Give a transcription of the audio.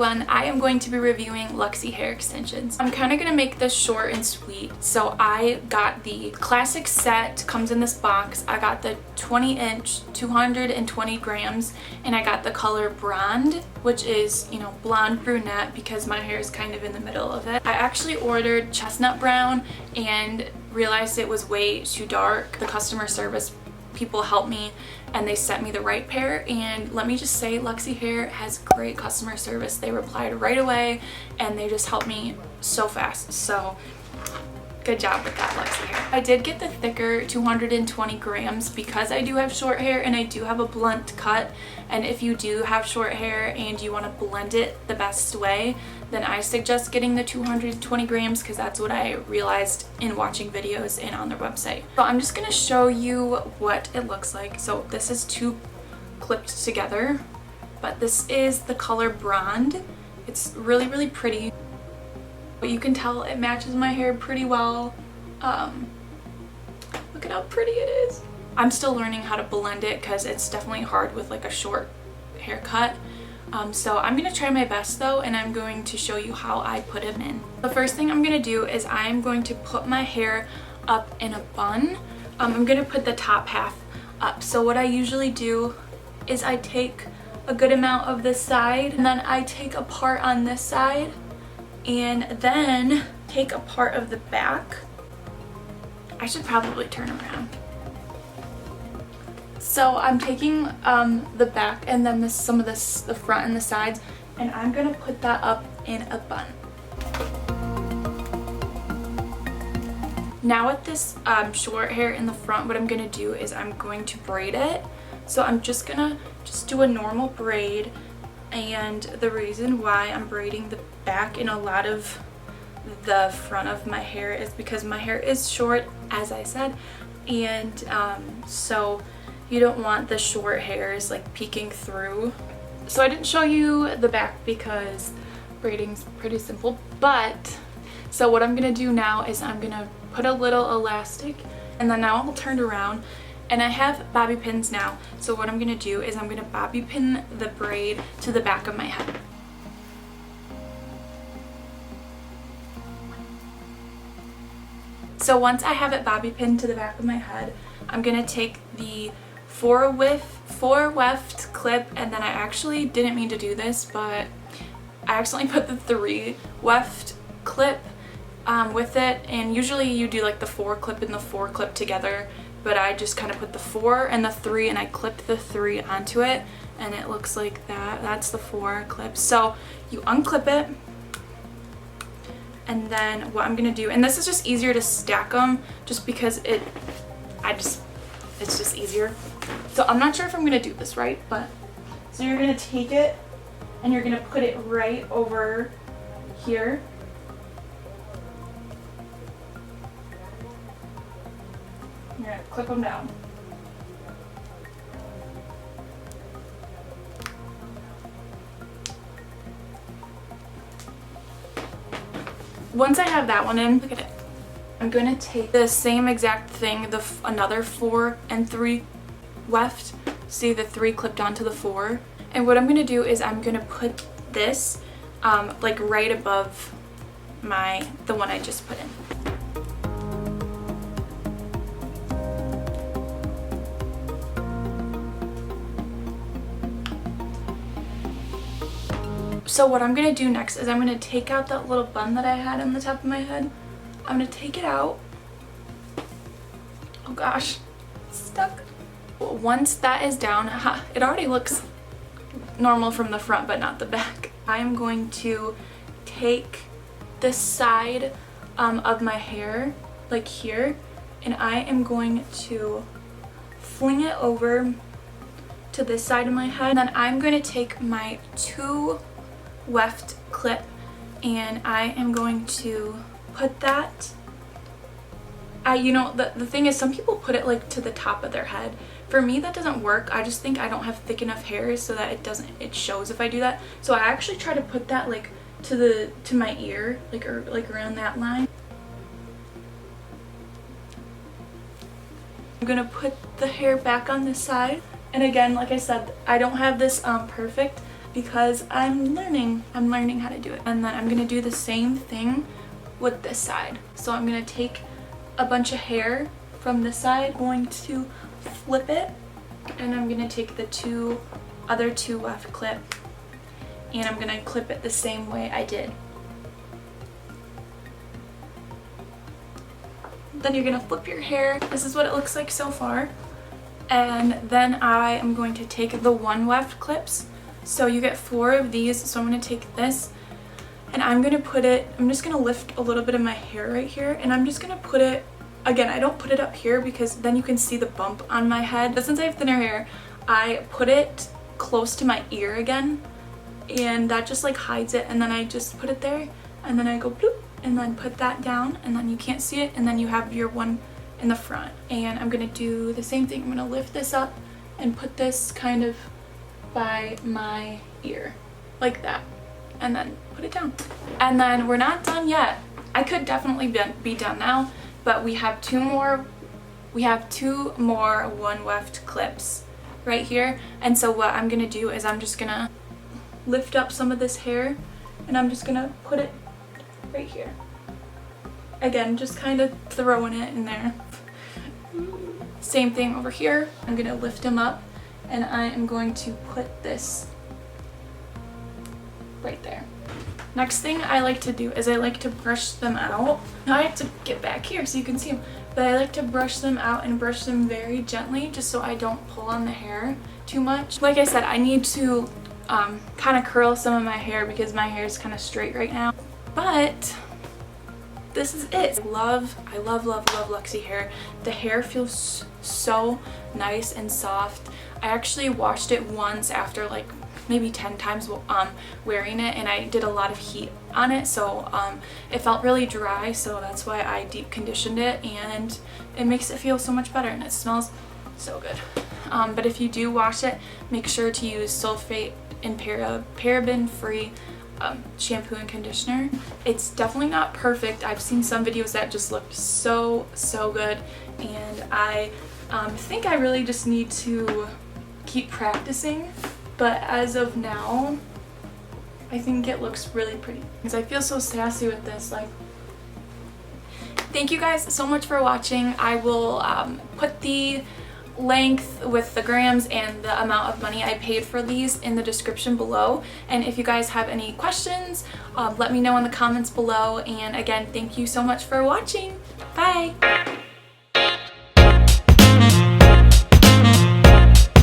everyone, I am going to be reviewing Luxy hair extensions. I'm kind of going to make this short and sweet. So I got the classic set, comes in this box. I got the 20-inch, 220 grams, and I got the color Bronde, which is, you know, blonde brunette because my hair is kind of in the middle of it. I actually ordered chestnut brown and realized it was way too dark. The customer service people helped me and they sent me the right pair, and let me just say, Luxy Hair has great customer service. They replied right away and they just helped me so fast. So good job with that, Luxy Hair. I did get the thicker 220 grams because I do have short hair and I do have a blunt cut, and if you do have short hair and you want to blend it the best way, then I suggest getting the 220 grams because that's what I realized in watching videos and on their website. So I'm just going to show you what it looks like. So this is two clipped together, but this is the color Bronde. It's really, really pretty. But you can tell it matches my hair pretty well. Look at how pretty it is. I'm still learning how to blend it because it's definitely hard with like a short haircut. So I'm going to try my best though, and I'm going to show you how I put them in. The first thing I'm going to do is I'm going to put my hair up in a bun. I'm going to put the top half up. So what I usually do is I take a good amount of this side, and then I take a part on this side, and then take a part of the back. I should probably turn around. So I'm taking the back and then some of this, the front and the sides, and I'm gonna put that up in a bun. Now with this short hair in the front, what I'm gonna do is I'm going to braid it. So I'm just gonna do a normal braid, and the reason why I'm braiding the back in a lot of the front of my hair is because my hair is short, as I said, and so you don't want the short hairs like peeking through. So I didn't show you the back because braiding's pretty simple, but so what I'm gonna do now is I'm gonna put a little elastic, and then now I'll turn around, and I have bobby pins now. So what I'm gonna do is I'm gonna bobby pin the braid to the back of my head. So once I have it bobby pinned to the back of my head, I'm gonna take the four weft clip, and then I actually didn't mean to do this, but I accidentally put the 3 weft clip with it, and usually you do like the 4 clip and the 4 clip together, but I just kind of put the 4 and the 3 and I clipped the 3 onto it, and it looks like that. That's the 4 clips. So you unclip it, and then what I'm gonna do, and this is just easier to stack them just because it's just easier. So I'm not sure if I'm gonna do this right, but so you're gonna take it and you're gonna put it right over here. You're gonna clip them down. Once I have that one in, look at it. I'm gonna take the same exact thing, another 4 and 3 weft. See the 3 clipped onto the 4, and what I'm gonna do is I'm gonna put this like right above the one I just put in. So what I'm gonna do next is I'm gonna take out that little bun that I had on the top of my head. I'm gonna take it out. Oh gosh, it's stuck. Once that is down, it already looks normal from the front but not the back. I am going to take this side of my hair, like here, and I am going to fling it over to this side of my head. And then I'm going to take my 2 weft clip, and I am going to put that, you know, the thing is, some people put it like to the top of their head. For me, that doesn't work. I just think I don't have thick enough hair so that it shows if I do that. So I actually try to put that like to my ear, like around that line. I'm gonna put the hair back on this side, and again, like I said, I don't have this perfect. because I'm learning how to do it. And then I'm gonna do the same thing with this side. So I'm gonna take a bunch of hair from this side, going to flip it, and I'm gonna take the other two weft clip, and I'm gonna clip it the same way I did. Then you're gonna flip your hair. This is what it looks like so far. And then I am going to take the one weft clips. So you get 4 of these. So I'm gonna take this and I'm just gonna lift a little bit of my hair right here, and I'm just gonna put it, again, I don't put it up here because then you can see the bump on my head. But since I have thinner hair, I put it close to my ear again, and that just like hides it, and then I just put it there, and then I go bloop, and then put that down, and then you can't see it, and then you have your one in the front. And I'm gonna do the same thing. I'm gonna lift this up and put this kind of by my ear, like that, and then put it down. And then we're not done yet. I could definitely be done now, but we have two more one weft clips right here. And so what I'm gonna do is I'm just gonna lift up some of this hair, and I'm just gonna put it right here. Again, just kind of throwing it in there. Same thing over here. I'm gonna lift them up, and I am going to put this right there. Next thing I like to do is I like to brush them out. Now I have to get back here so you can see them, but I like to brush them out and brush them very gently just so I don't pull on the hair too much. Like I said, I need to kind of curl some of my hair because my hair is kind of straight right now. But this is it. I love Luxy hair. The hair feels so nice and soft. I actually washed it once after like maybe 10 times wearing it, and I did a lot of heat on it, so it felt really dry, so that's why I deep conditioned it, and it makes it feel so much better, and it smells so good. But if you do wash it, make sure to use sulfate and paraben free shampoo and conditioner. It's definitely not perfect. I've seen some videos that just look so good, and I think I really just need to keep practicing. But as of now, I think it looks really pretty. Because I feel so sassy with this. Like, thank you guys so much for watching. I will put the length with the grams and the amount of money I paid for these in the description below. And if you guys have any questions, let me know in the comments below. And again, thank you so much for watching. Bye!